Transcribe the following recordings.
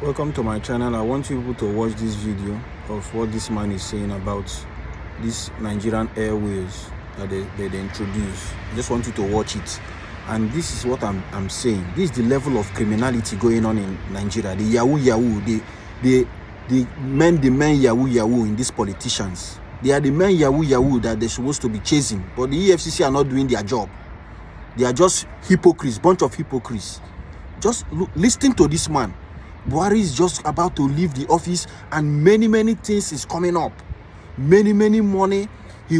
Welcome to my channel. I want you people to watch this video of what this man is saying about this Nigerian Airways that they introduced. I just want you to watch it. And this is what I'm saying. This is the level of criminality going on in Nigeria. The Yahoo, the men Yahoo in these politicians. They are the men Yahoo that they're supposed to be chasing. But the EFCC are not doing their job. They are just hypocrites, bunch of hypocrites. Just listen to this man. Buhari is just about to leave the office and many things is coming up. Many money. He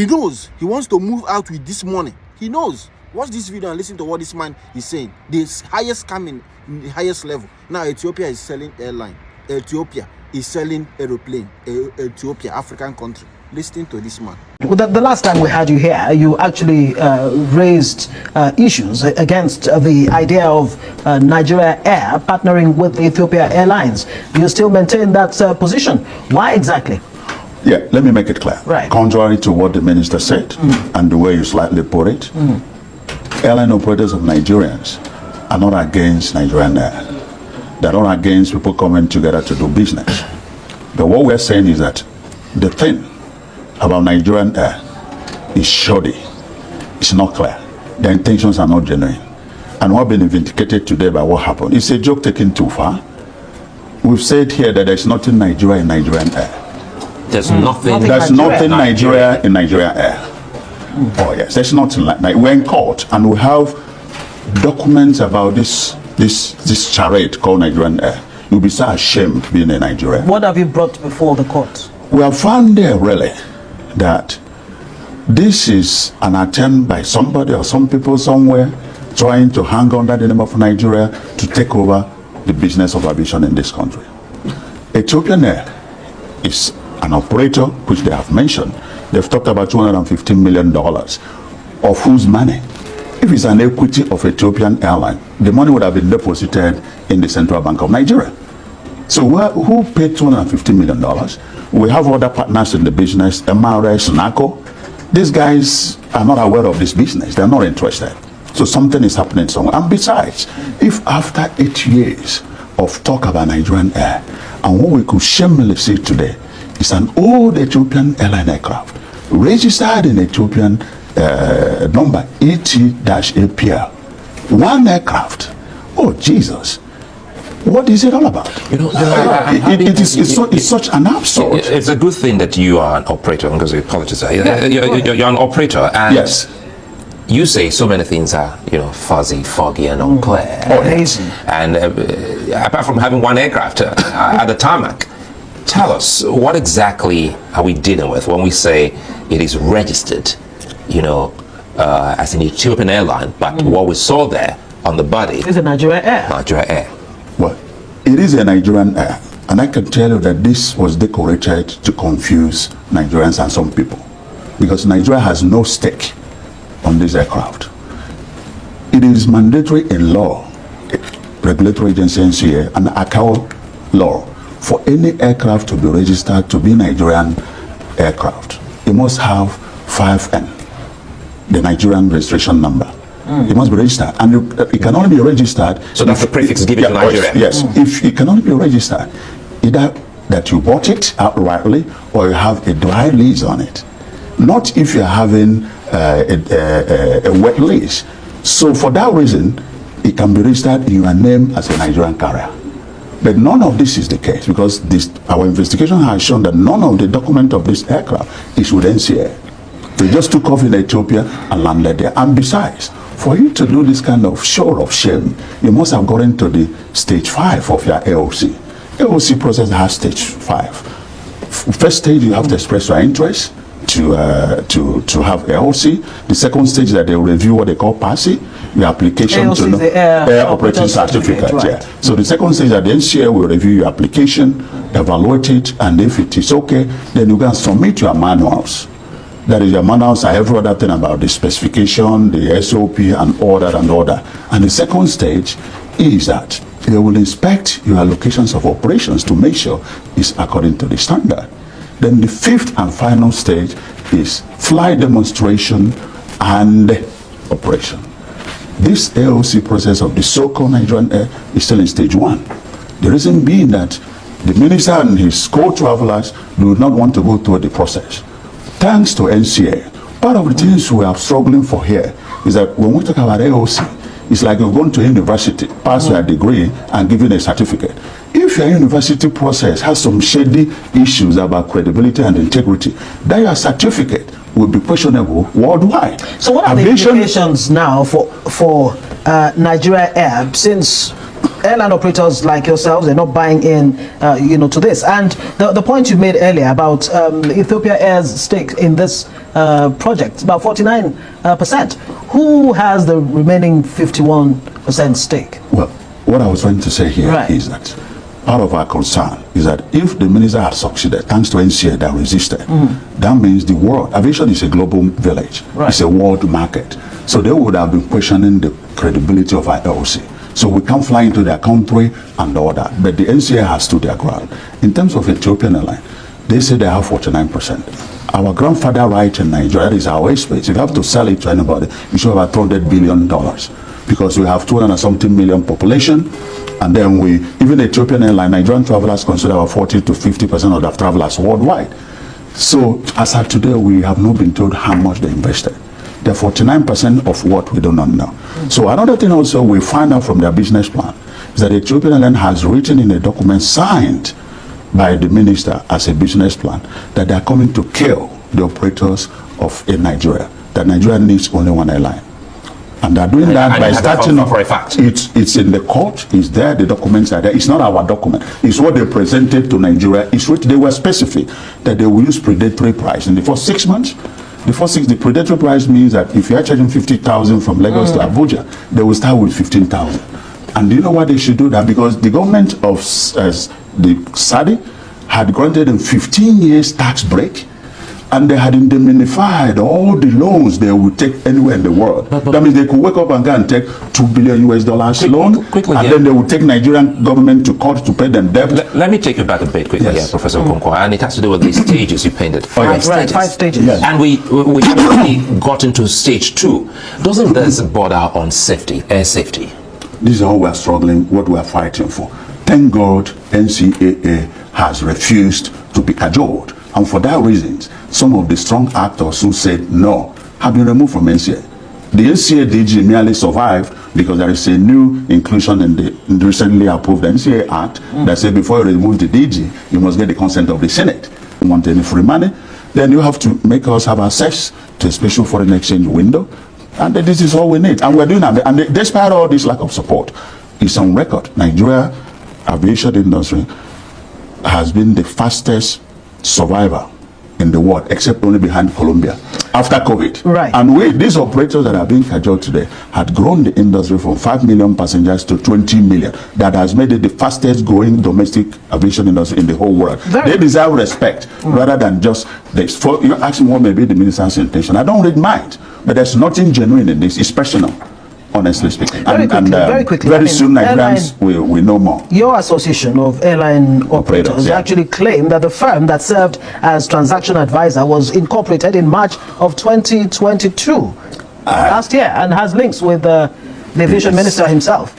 knows he wants to move out with this money. He knows. Watch this video and listen to what this man is saying. The highest coming, the highest level. Now Ethiopia is selling airline. Ethiopia is selling aeroplane. Ethiopia, African country. Listen to this man. Well, the last time we had you here, you actually raised issues against the idea of Nigeria Air partnering with Ethiopia Airlines. Do you still maintain that position? Why exactly? Yeah, let me make it clear. Right. Contrary to what the minister said and the way you slightly put it, airline operators of Nigerians are not against Nigerian Air. They're not against people coming together to do business. But what we're saying is that the thing about Nigerian Air is shoddy. It's not clear. Their intentions are not genuine. And what been vindicated today by what happened. It's a joke taken too far. We've said here that there's nothing Nigeria in Nigerian Air. There's nothing Nigeria in Nigeria Air. Oh yes, there's nothing like that. We're in court and we have documents about this charade called Nigerian Air. You'll be so ashamed being in Nigeria. What have you brought before the court? We have found there really that this is an attempt by somebody or some people somewhere trying to hang on that the name of Nigeria to take over the business of aviation in this country. Ethiopian Air is an operator which they have mentioned. They've talked about $215 million of whose money? If it's an equity of Ethiopian airline, the money would have been deposited in the Central Bank of Nigeria. So who paid $250 million? We have other partners in the business, MRS, NACO. These guys are not aware of this business. They're not interested. So something is happening somewhere. And besides, if after 8 years of talk about Nigerian Air, and what we could shamefully see today is an old Ethiopian airline aircraft registered in Ethiopian number ET-APL. One aircraft. Oh, Jesus. What is it all about? You know, it's such an absurd. It's a good thing that you are an operator, because I apologize. You're an operator, and yes, you say so many things are, fuzzy, foggy, and unclear. And apart from having one aircraft at the tarmac, tell us, what exactly are we dealing with when we say it is registered, as an Ethiopian airline, but what we saw there on the body is a Nigeria Air. Nigeria Air. Well, it is a Nigerian Air, and I can tell you that this was decorated to confuse Nigerians and some people, because Nigeria has no stake on this aircraft. It is mandatory in law, regulatory agency NCA and ACAO law, for any aircraft to be registered to be Nigerian aircraft. It must have 5N, the Nigerian registration number. It must be registered, and it can only be registered. So that's the prefix given to Nigeria. Yes, if it can only be registered, either that you bought it outrightly or you have a dry lease on it. Not if you're having a wet lease. So for that reason, it can be registered in your name as a Nigerian carrier. But none of this is the case, because our investigation has shown that none of the document of this aircraft is with NCA. They just took off in Ethiopia and landed there. And besides, for you to do this kind of show of shame, you must have gotten to the stage 5 of your AOC. AOC process has stage 5. First stage, you have to express your interest to have AOC. The second stage is that they will review what they call PASI, your application AOC to know, Air Operating Certificate. Right. Yeah. So the second stage that the NCA will review your application, evaluate it, and if it is okay, then you can submit your manuals. That is, your manuals are every other thing about the specification, the SOP, and all that and all that. And the second stage is that they will inspect your allocations of operations to make sure it's according to the standard. Then the fifth and final stage is flight demonstration and operation. This AOC process of the so-called Nigerian Air is still in stage 1. The reason being that the minister and his co-travelers do not want to go through the process. Thanks to NCA, part of the things we are struggling for here is that when we talk about AOC, it's like you're going to university, pass your degree, and given a certificate. If your university process has some shady issues about credibility and integrity, then your certificate will be questionable worldwide. So what are the implications now for Nigeria Air, since airline operators like yourselves are not buying in, to this? And the point you made earlier about Ethiopia Air's stake in this project, about 49%. Who has the remaining 51% stake? Well, what I was trying to say here is that part of our concern is that if the minister had succeeded, thanks to NCA that resisted, that means the world, aviation is a global village. It's a world market. So they would have been questioning the credibility of our LOC. So we can't fly into their country and all that. But the NCA has stood their ground. In terms of Ethiopian airline, they say they have 49%. Our grandfather right in Nigeria, that is our airspace. If you have to sell it to anybody, you should have $200 billion. Because we have 200 and something million population. And then even Ethiopian airline, Nigerian travelers consider about 40 to 50% of the travelers worldwide. So as of today, we have not been told how much they invested. They're 49% of what we do not know. So another thing also we find out from their business plan is that Ethiopian Airlines has written in a document signed by the minister as a business plan that they are coming to kill the operators in Nigeria, that Nigeria needs only one airline. And they're doing that by starting off. For a fact. It's in the court, it's there, the documents are there. It's not our document. It's what they presented to Nigeria. It's what they were specific that they will use predatory price in the first 6 months. The predatory price means that if you are charging 50,000 from Lagos to Abuja, they will start with 15,000. And do you know why they should do that? Because the government of the Saudi had granted them 15 years tax break, and they had indemnified all the loans they would take anywhere in the world. That means they could wake up and go and take $2 billion loan, and then they would take Nigerian government to court to pay them debt. Let me take you back a bit quickly here, Professor Okonkwo, and it has to do with the stages you painted. Five stages. Yes. And we actually got into stage 2. Doesn't this border on safety, air safety? This is how we are struggling, what we are fighting for. Thank God NCAA has refused to be cajoled. And for that reason, some of the strong actors who said no have been removed from NCA. The NCA DG merely survived because there is a new inclusion in the recently approved NCA Act that said before you remove the DG, you must get the consent of the Senate. You want any free money, then you have to make us have access to a special foreign exchange window. And this is all we need. And we're doing that. And despite all this lack of support, it's on record. Nigeria aviation industry has been the fastest survivor in the world, except only behind Colombia after COVID. And these operators that are being cajoled today had grown the industry from 5 million passengers to 20 million. That has made it the fastest growing domestic aviation industry in the whole world. They deserve respect rather than just this. You ask me what may be the minister's intention. I don't read mind, but there's nothing genuine in this. It's personal, honestly speaking. Very quickly. Very soon Nigerians will know more. Your association of airline operators actually claimed that the firm that served as transaction advisor was incorporated in March of 2022, last year, and has links with the aviation minister himself.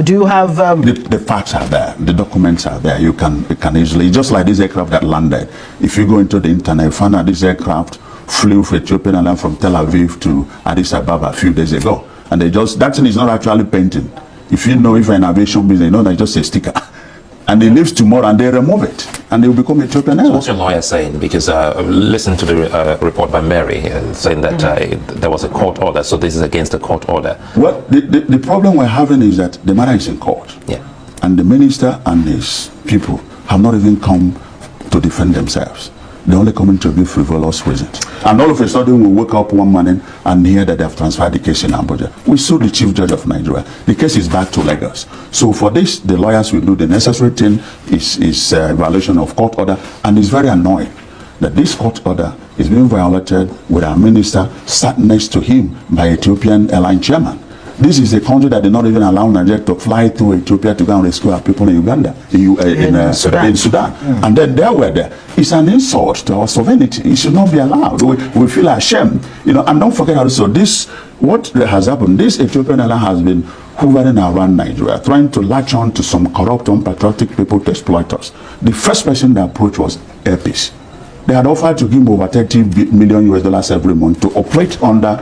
Do you have the facts are there, the documents are there. You can easily, just like this aircraft that landed, if you go into the internet, you find out this aircraft flew for Ethiopian Airlines from Tel Aviv to Addis Ababa a few days ago. And that thing is not actually painting. If you know, if you're in aviation business, you know that's just a sticker. And it leaves tomorrow and they remove it. And they will become Ethiopian Airlines. So what's your lawyer saying? Because listen to the report by Mary saying that there was a court order. So this is against the court order. Well, the problem we're having is that the matter is in court. And the minister and his people have not even come to defend themselves. They're only coming to give frivolous reasons. And all of a sudden we wake up one morning and hear that they have transferred the case in Abuja. We sued the chief judge of Nigeria. The case is back to Lagos. So for this, the lawyers will do the necessary thing. Is a violation of court order, and it's very annoying that this court order is being violated with our minister sat next to him by Ethiopian airline chairman. This is a country that did not even allow Nigeria to fly through Ethiopia to go and rescue our people in Uganda, in Sudan. And then they were there. It's an insult to our sovereignty. It should not be allowed. We feel ashamed. And don't forget also what has happened. This Ethiopian airline has been hovering around Nigeria, trying to latch on to some corrupt, unpatriotic people to exploit us. The first person they approached was APC. They had offered to give him over 30 million US dollars every month to operate under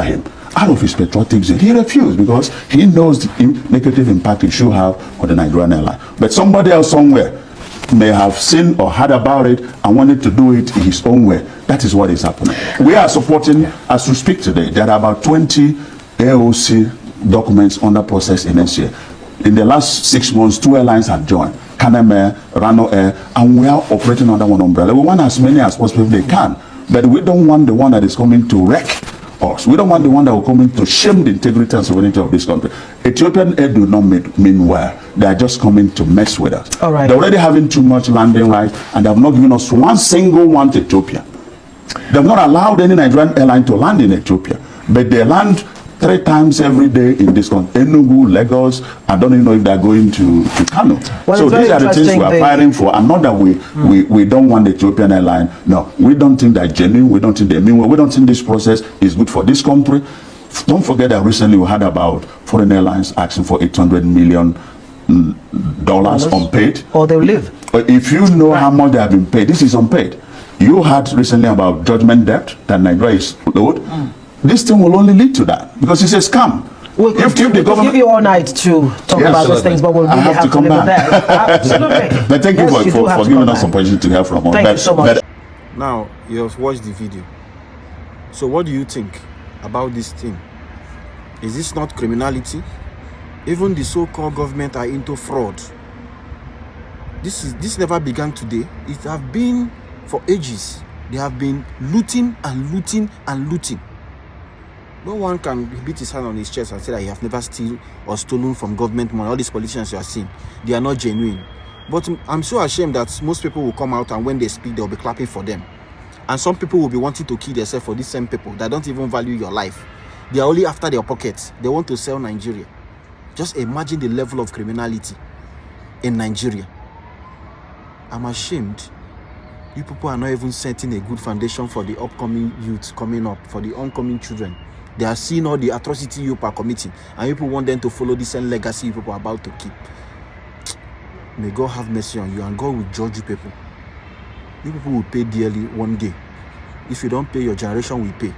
him. Out of his patriotic zeal, he refused because he knows the negative impact it should have on the Nigerian airline. But somebody else somewhere may have seen or heard about it and wanted to do it in his own way. That is what is happening. We are supporting, as we speak today, there are about 20 AOC documents under process in NCA. In the last 6 months, 2 airlines have joined, Canem Air, Rano Air, and we are operating under one umbrella. We want as many as possible if they can, but we don't want the one that is coming to wreck us. We don't want the one that will come in to shame the integrity and sovereignty of this country. Ethiopian Air do not mean well. They are just coming to mess with us. All right. They're already having too much landing rights, and they have not given us one single one to Ethiopia. They have not allowed any Nigerian airline to land in Ethiopia, but they land 3 times every day in this country. Enugu, Lagos, I don't even know if they're going to Kano. Well, so these are the things we are fighting for, and not that we don't want the Ethiopian airline. No, we don't think they're genuine. We don't think they mean well. We don't think this process is good for this country. Don't forget that recently we had about foreign airlines asking for $800 million unpaid. Or they'll leave. But if you know how much they have been paid, this is unpaid. You heard recently about judgment debt that Nigeria is owed. This thing will only lead to that because it's a scam. We'll give you all night to talk about these things, but we'll really have to come back. Absolutely. But thank you for giving us some opportunity to hear from us. Thank you so much. Now, you have watched the video. So what do you think about this thing? Is this not criminality? Even the so-called government are into fraud. This never began today. It have been for ages. They have been looting and looting and looting. No one can beat his hand on his chest and say that he have never steal or stolen from government money. All these politicians you are seeing, they are not genuine. But I'm so ashamed that most people will come out and when they speak, they'll be clapping for them. And some people will be wanting to kill themselves for these same people that don't even value your life. They are only after their pockets. They want to sell Nigeria. Just imagine the level of criminality in Nigeria. I'm ashamed. You people are not even setting a good foundation for the upcoming youth coming up, for the oncoming children. They are seeing all the atrocity you are committing, and you people want them to follow the same legacy you people are about to keep. May God have mercy on you, and God will judge you people. You people will pay dearly one day. If you don't pay, your generation will pay.